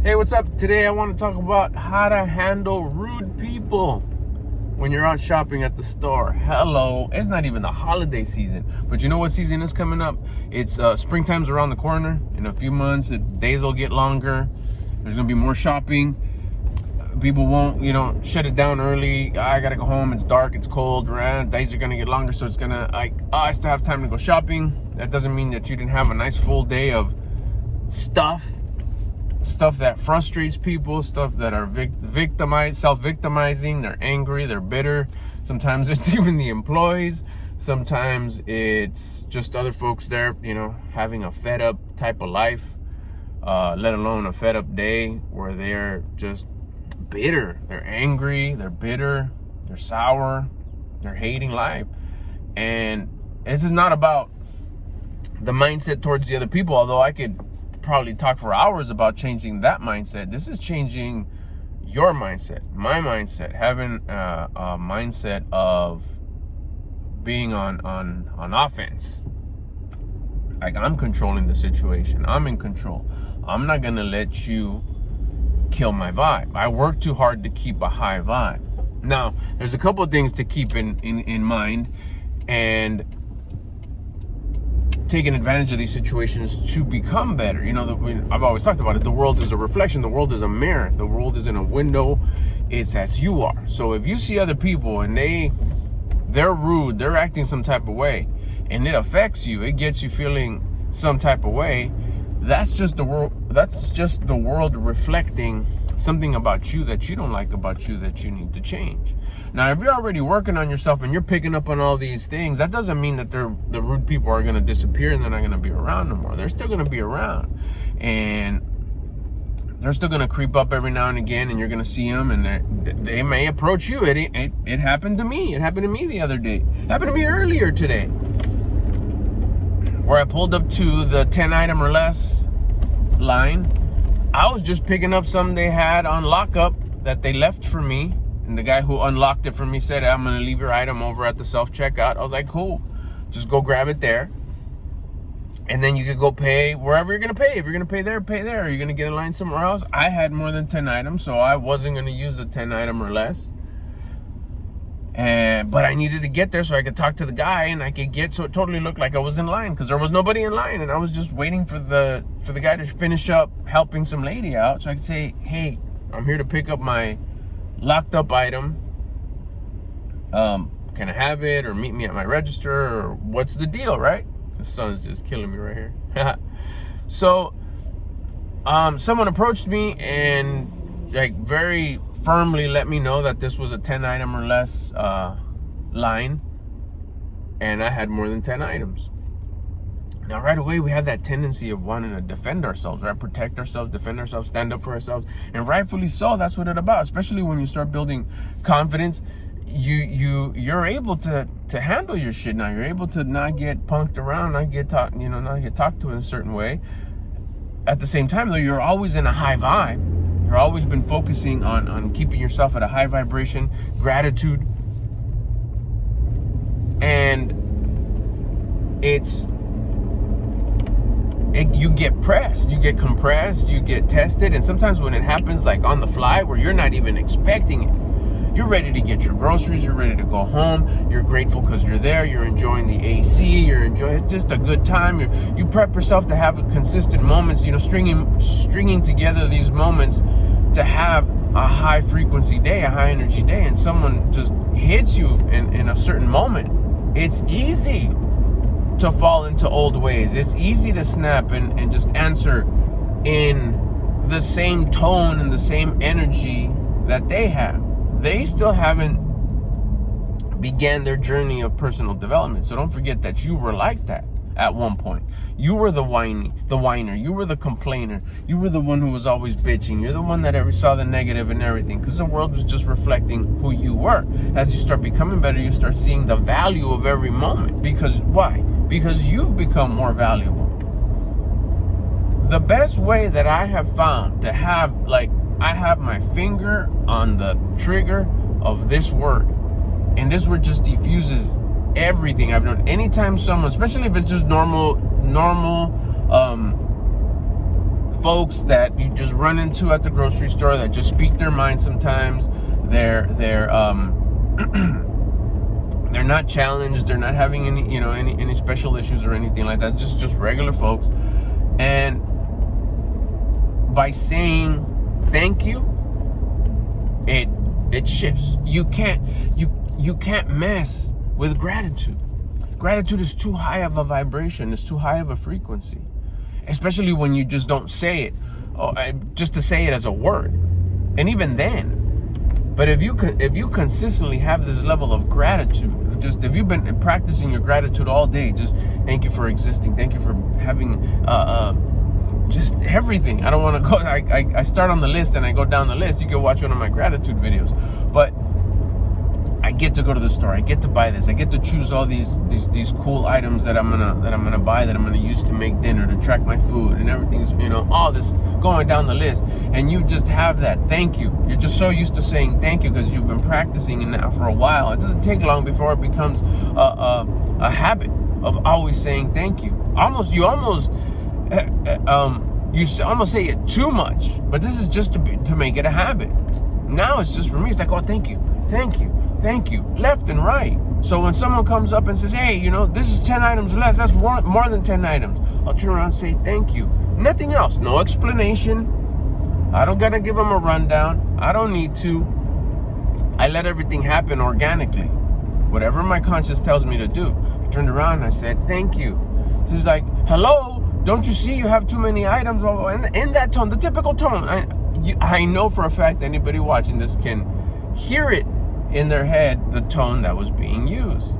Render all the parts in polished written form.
Hey, what's up? Today I want to talk about how to handle rude people when you're out shopping at the store. Hello, it's not even the holiday season, but you know what season is coming up? It's springtime's around the corner. In a few months, the days will get longer. There's gonna be more shopping. People won't, shut it down early. I gotta go home. It's dark. It's cold. Days are gonna get longer, so it's gonna I still have time to go shopping. That doesn't mean that you didn't have a nice full day of stuff that frustrates people, stuff that are self-victimizing. They're angry, they're bitter. Sometimes it's even the employees. Sometimes it's just other folks there, having a fed up type of life, let alone a fed up day where they're just bitter. They're angry, they're bitter, they're sour, they're hating life. And this is not about the mindset towards the other people, although I could probably talk for hours about changing that mindset. This is changing your mindset, my mindset, having a mindset of being on offense. Like, I'm controlling the situation. I'm in control. I'm not gonna let you kill my vibe. I work too hard to keep a high vibe. Now, there's a couple of things to keep in mind, and taking advantage of these situations to become better. I've always talked about it. The world is a reflection. The world is a mirror. The world isn't a window. It's as you are. So if you see other people and they're rude, they're acting some type of way, and it affects you, it gets you feeling some type of way, that's just the world. That's just the world reflecting something about you that you don't like about you, that you need to change. Now, if you're already working on yourself and you're picking up on all these things, that doesn't mean that the rude people are going to disappear and they're not going to be around no more. They're still going to be around, and they're still going to creep up every now and again, and you're going to see them, and they may approach you. It happened to me. It happened to me the other day. It happened to me earlier today, where I pulled up to the 10 item or less line. I was just picking up something they had on lockup that they left for me. And the guy who unlocked it for me said, I'm going to leave your item over at the self-checkout. I was like, cool. Just go grab it there. And then you could go pay wherever you're going to pay. If you're going to pay there, pay there. Are you going to get in line somewhere else? I had more than 10 items, so I wasn't going to use the 10 item or less. But I needed to get there so I could talk to the guy, and I could get so it totally looked like I was in line, because there was nobody in line, and I was just waiting for the guy to finish up helping some lady out, so I could say, hey, I'm here to pick up my locked up item. Can I have it, or meet me at my register, or what's the deal, right? The sun's just killing me right here. So someone approached me and very firmly let me know that this was a 10 item or less line, and I had more than 10 items. Now, right away, we have that tendency of wanting to defend ourselves, right? Protect ourselves, defend ourselves, stand up for ourselves, and rightfully so. That's what it's about. Especially when you start building confidence, you're able to handle your shit now. You're able to not get punked around, not get talked to in a certain way. At the same time, though, you're always in a high vibe. You've always been focusing on keeping yourself at a high vibration, gratitude, and you get pressed, you get compressed, you get tested, and sometimes when it happens like on the fly where you're not even expecting it, you're ready to get your groceries, you're ready to go home, you're grateful because you're there, you're enjoying the AC, it's just a good time. You prep yourself to have consistent moments, stringing together these moments to have a high frequency day, a high energy day, and someone just hits you in a certain moment. It's easy to fall into old ways. It's easy to snap and just answer in the same tone and the same energy that they have. They still haven't began their journey of personal development. So don't forget that you were like that at one point. You were the whiner. You were the complainer. You were the one who was always bitching. You're the one that ever saw the negative in everything, because the world was just reflecting who you were. As you start becoming better, you start seeing the value of every moment. Because why? Because you've become more valuable. The best way that I have found to have, I have my finger on the trigger of this word, and this word just diffuses everything I've known. Anytime someone, especially if it's just normal folks that you just run into at the grocery store that just speak their mind sometimes. They're they're not challenged. They're not having any special issues or anything like that. Just regular folks. And by saying thank you, it shifts. You can't mess with gratitude. Gratitude is too high of a vibration. It's too high of a frequency, especially when you just don't say it, just to say it as a word. And even then, but if you consistently have this level of gratitude, just if you've been practicing your gratitude all day, just thank you for existing, thank you for having just everything. I don't want to go. I start on the list and I go down the list. You can watch one of my gratitude videos, but I get to go to the store. I get to buy this. I get to choose all these cool items that I'm gonna buy, that I'm gonna use to make dinner, to track my food, and everything's all this going down the list. And you just have that thank you. You're just so used to saying thank you because you've been practicing it now for a while. It doesn't take long before it becomes a habit of always saying thank you. You almost say it too much, but this is just to make it a habit. Now it's just for me. It's like, oh, thank you, left and right. So when someone comes up and says, hey, this is 10 items less, that's more than 10 items, I'll turn around and say thank you. Nothing else. No explanation. I don't gotta give them a rundown. I don't need to. I let everything happen organically. Whatever my conscience tells me to do. I turned around and I said thank you. She's like, hello, don't you see you have too many items? In that tone, the typical tone. I know for a fact anybody watching this can hear it in their head, the tone that was being used.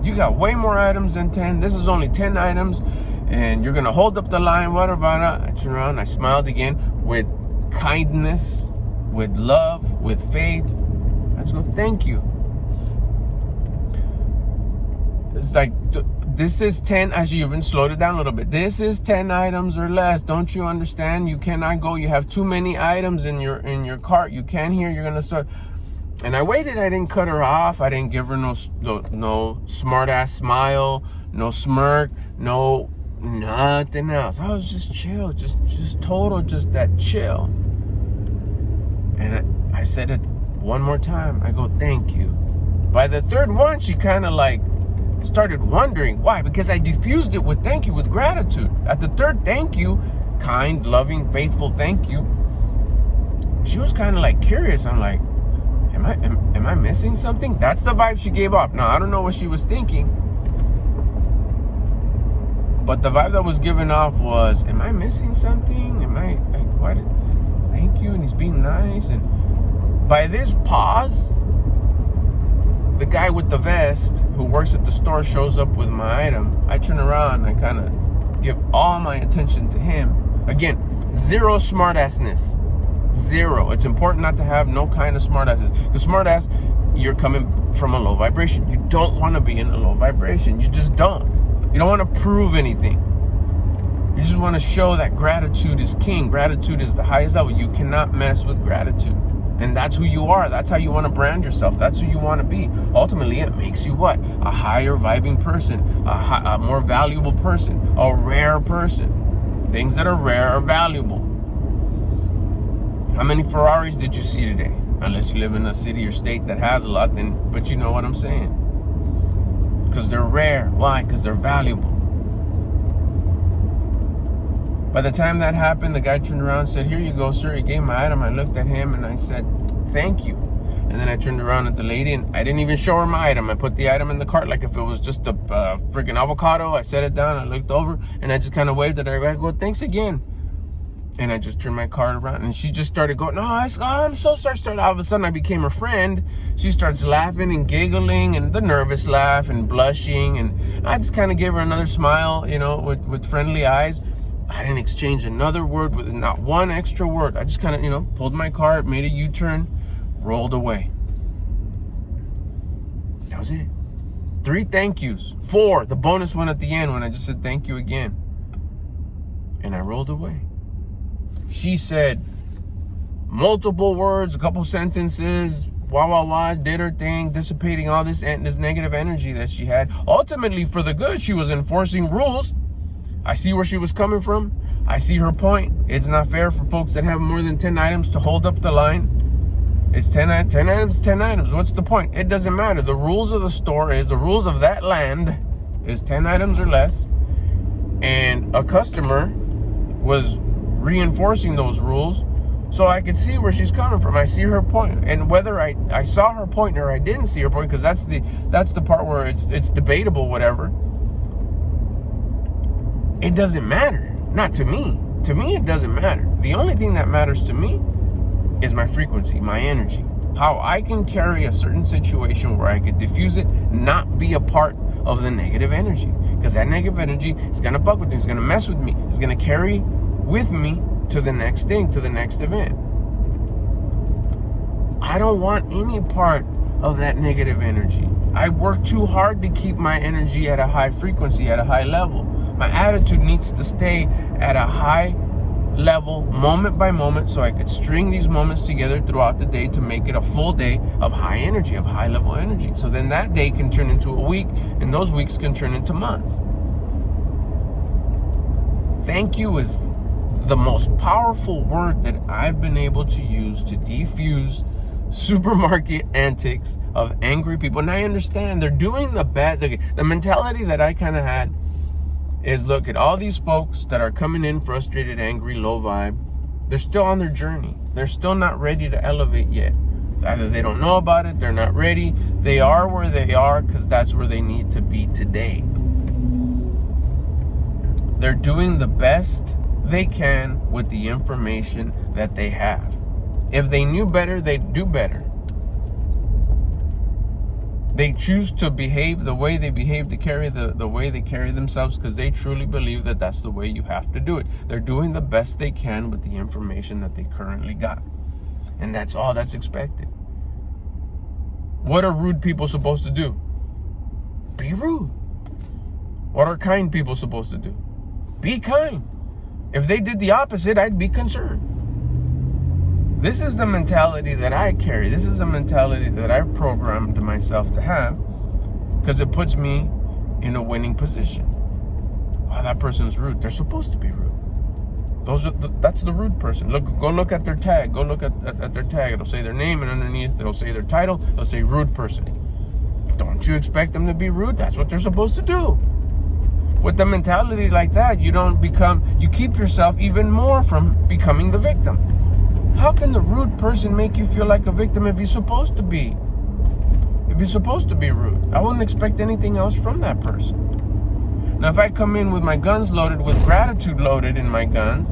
You got way more items than 10. This is only 10 items, and you're gonna hold up the line. What about it? I turned around, I smiled again with kindness, with love, with faith. Let's go, thank you. It's like, this is 10, as you even slowed it down a little bit. This is 10 items or less. Don't you understand? You cannot go. You have too many items in your cart. You can't hear. You're gonna start. And I waited. I didn't cut her off. I didn't give her no smart ass smile, no smirk, no nothing else. I was just chill, just total, just that chill. And I said it one more time. I go, thank you. By the third one, she kind of like started wondering why, because I diffused it with thank you, with gratitude. At the third thank you, kind, loving, faithful thank you, she was kind of like curious. I'm like, am I missing something? That's the vibe she gave off. Now, I don't know what she was thinking, but the vibe that was given off was, am I missing something? Am I like, what? Thank you, and he's being nice. And by this pause, the guy with the vest who works at the store shows up with my item. I turn around and I kind of give all my attention to him. Again, zero smartassness. Zero. It's important not to have no kind of smartasses. Because smartass, you're coming from a low vibration. You don't want to be in a low vibration. You just don't. You don't want to prove anything. You just want to show that gratitude is king. Gratitude is the highest level. You cannot mess with gratitude. And that's who you are. That's how you want to brand yourself. That's who you want to be. Ultimately, it makes you what? A higher vibing person, a more valuable person, a rare person. Things that are rare are valuable. How many Ferraris did you see today? Unless you live in a city or state that has a lot, then, but you know what I'm saying. Because they're rare. Why? Because they're valuable. By the time that happened, the guy turned around and said, here you go, sir. He gave my item. I looked at him and I said, thank you. And then I turned around at the lady and I didn't even show her my item. I put the item in the cart like if it was just a freaking avocado. I set it down. I looked over and I just kind of waved at her. I go, thanks again. And I just turned my cart around and she just started going, no, I'm so sorry. All of a sudden I became her friend. She starts laughing and giggling and the nervous laugh and blushing. And I just kind of gave her another smile, with friendly eyes. I didn't exchange another word with not one extra word. I just kind of, pulled my cart, made a U-turn, rolled away. That was it. 3 thank yous. 4, the bonus one at the end when I just said thank you again. And I rolled away. She said multiple words, a couple sentences, did her thing, dissipating all this negative energy that she had. Ultimately, for the good, she was enforcing rules. I see where she was coming from. I see her point. It's not fair for folks that have more than 10 items to hold up the line. It's 10 items, 10 items. What's the point? It doesn't matter. The rules of the store the rules of that land is 10 items or less. And a customer was reinforcing those rules, so I could see where she's coming from. I see her point, and whether I saw her point or I didn't see her point, because that's the part where it's debatable, whatever. It doesn't matter. Not to me. To me, it doesn't matter. The only thing that matters to me is my frequency, my energy, how I can carry a certain situation where I could diffuse it, not be a part of the negative energy, because that negative energy is gonna fuck with me, it's gonna mess with me, it's gonna carry with me to the next thing, to the next event. I don't want any part of that negative energy. I work too hard to keep my energy at a high frequency, at a high level. My attitude needs to stay at a high level, moment by moment, so I could string these moments together throughout the day to make it a full day of high energy, of high level energy. So then that day can turn into a week, and those weeks can turn into months. Thank you is the most powerful word that I've been able to use to defuse supermarket antics of angry people. And I understand they're doing the best. The mentality that I kind of had is, look at all these folks that are coming in frustrated, angry, low vibe. They're still on their journey. They're still not ready to elevate yet. Either they don't know about it, they're not ready. They are where they are because that's where they need to be today. They're doing the best they can with the information that they have. If they knew better, they'd do better. They choose to behave the way they behave, to carry the way they carry themselves, because they truly believe that that's the way you have to do it. They're doing the best they can with the information that they currently got. And that's all that's expected. What are rude people supposed to do? Be rude. What are kind people supposed to do? Be kind. If they did the opposite, I'd be concerned. This is the mentality that I carry. This is a mentality that I've programmed myself to have, because it puts me in a winning position. Wow, that person's rude. They're supposed to be rude. That's the rude person. Go look at their tag. Go look at their tag. It'll say their name, and underneath it'll say their title. It'll say rude person. Don't you expect them to be rude? That's what they're supposed to do. With the mentality like that, you keep yourself even more from becoming the victim. How can the rude person make you feel like a victim if he's supposed to be? If he's supposed to be rude, I wouldn't expect anything else from that person. Now, if I come in with my guns loaded, with gratitude loaded in my guns,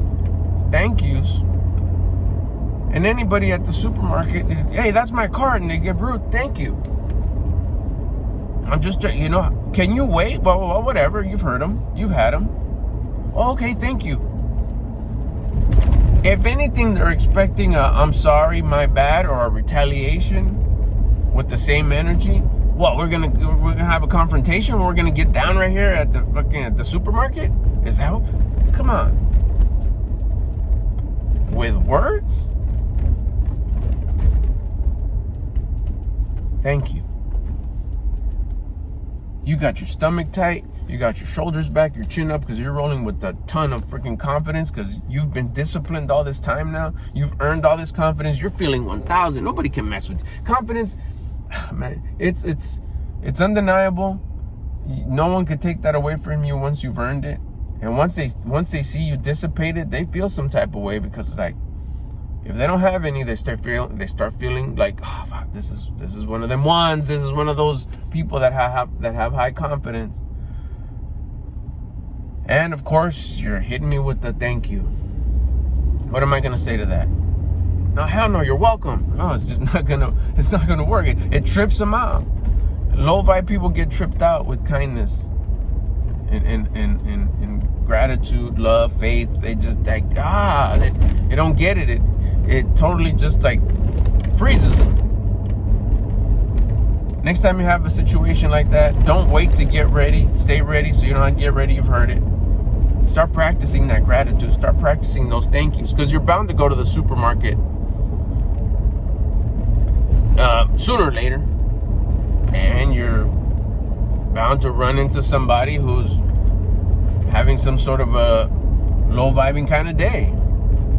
thank yous, and anybody at the supermarket, hey, that's my card, and they get rude, thank you. I'm just, can you wait? Well, whatever, you've heard them, you've had them. Oh, okay, thank you. If anything, they're expecting a "I'm sorry, my bad" or a retaliation with the same energy. What, we're gonna have a confrontation? We're gonna get down right here at the supermarket? Is that? Come on. With words? Thank you. You got your stomach tight, you got your shoulders back, your chin up, because you're rolling with a ton of freaking confidence, because you've been disciplined all this time now. You've earned all this confidence. You're feeling 1,000. Nobody can mess with you. Confidence, man, it's undeniable. No one could take that away from you once you've earned it. And once they see you dissipated, they feel some type of way, because it's like, if they don't have any, they start feeling like, oh fuck, this is one of them ones. This is one of those people that have high confidence. And of course, you're hitting me with the thank you. What am I gonna say to that? No, hell no, you're welcome. No, it's just not gonna work. It trips them out. Low vibe people get tripped out with kindness and gratitude, love, faith. They just like, they don't get it. It totally just like freezes them. Next time you have a situation like that, don't wait to get ready. Stay ready so you don't have to get ready. You've heard it. Start practicing that gratitude. Start practicing those thank yous, because you're bound to go to the supermarket sooner or later, and you're bound to run into somebody who's having some sort of a low vibing kind of day,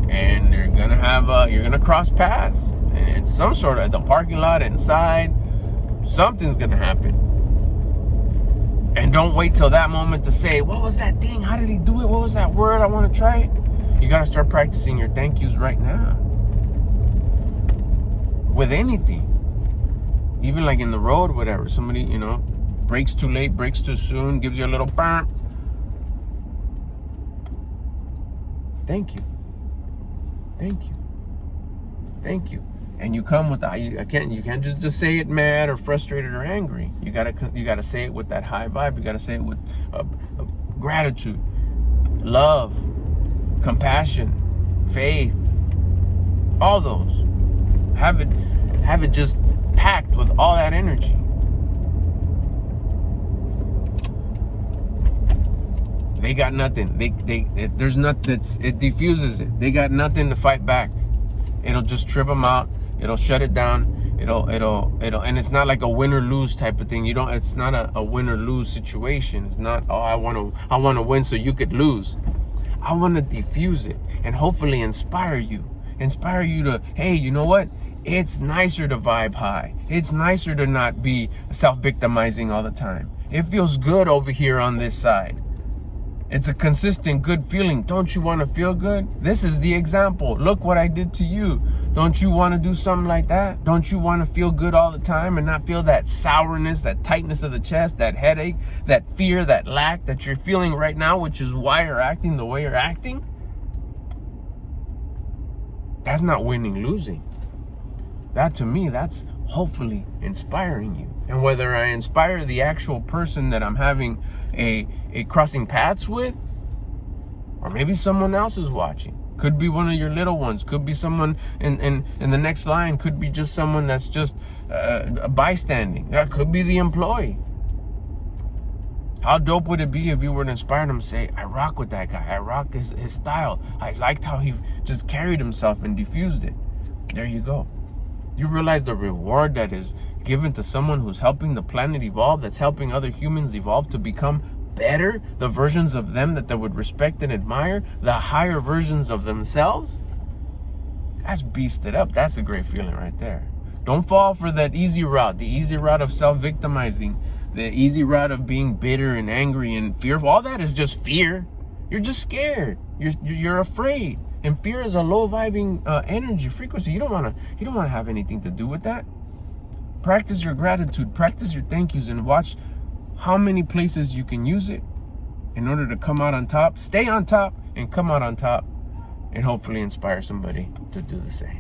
and you're gonna cross paths. And it's some sort of, at the parking lot, inside, something's gonna happen. And don't wait till that moment to say, what was that thing? How did he do it? What was that word? I want to try it. You got to start practicing your thank yous right now. With anything. Even like in the road, whatever. Somebody, brakes too late, brakes too soon, gives you a little bump. Thank you. Thank you. Thank you. And you come with you can't just say it mad or frustrated or angry. You gotta say it with that high vibe. You gotta say it with gratitude, love, compassion, faith, all those. Have it just packed with all that energy. They got nothing. There's nothing. It diffuses it. They got nothing to fight back. It'll just trip them out. It'll shut it down. It'll, and it's not like a win or lose type of thing. It's not a win or lose situation. It's not, oh, I want to win so you could lose. I want to diffuse it and hopefully inspire you to, hey, you know what? It's nicer to vibe high. It's nicer to not be self-victimizing all the time. It feels good over here on this side. It's a consistent good feeling. Don't you want to feel good? This is the example. Look what I did to you. Don't you want to do something like that? Don't you want to feel good all the time and not feel that sourness, that tightness of the chest, that headache, that fear, that lack that you're feeling right now, which is why you're acting the way you're acting? That's not winning, losing. That, to me, that's hopefully inspiring you. And whether I inspire the actual person that I'm having a crossing paths with, or maybe someone else is watching. Could be one of your little ones. Could be someone in the next line. Could be just someone that's just bystanding. That could be the employee. How dope would it be if you were to inspire them to say, I rock with that guy. I rock his style. I liked how he just carried himself and diffused it. There you go. You realize the reward that is given to someone who's helping the planet evolve, that's helping other humans evolve to become better, the versions of them that they would respect and admire, the higher versions of themselves? That's beasted up. That's a great feeling right there. Don't fall for that easy route, the easy route of self-victimizing, the easy route of being bitter and angry and fearful. All that is just fear. You're just scared. You're afraid. And fear is a low vibing energy frequency. You don't want to have anything to do with that. Practice your gratitude, practice your thank yous, and watch how many places you can use it in order to come out on top, stay on top, and come out on top, and hopefully inspire somebody to do the same.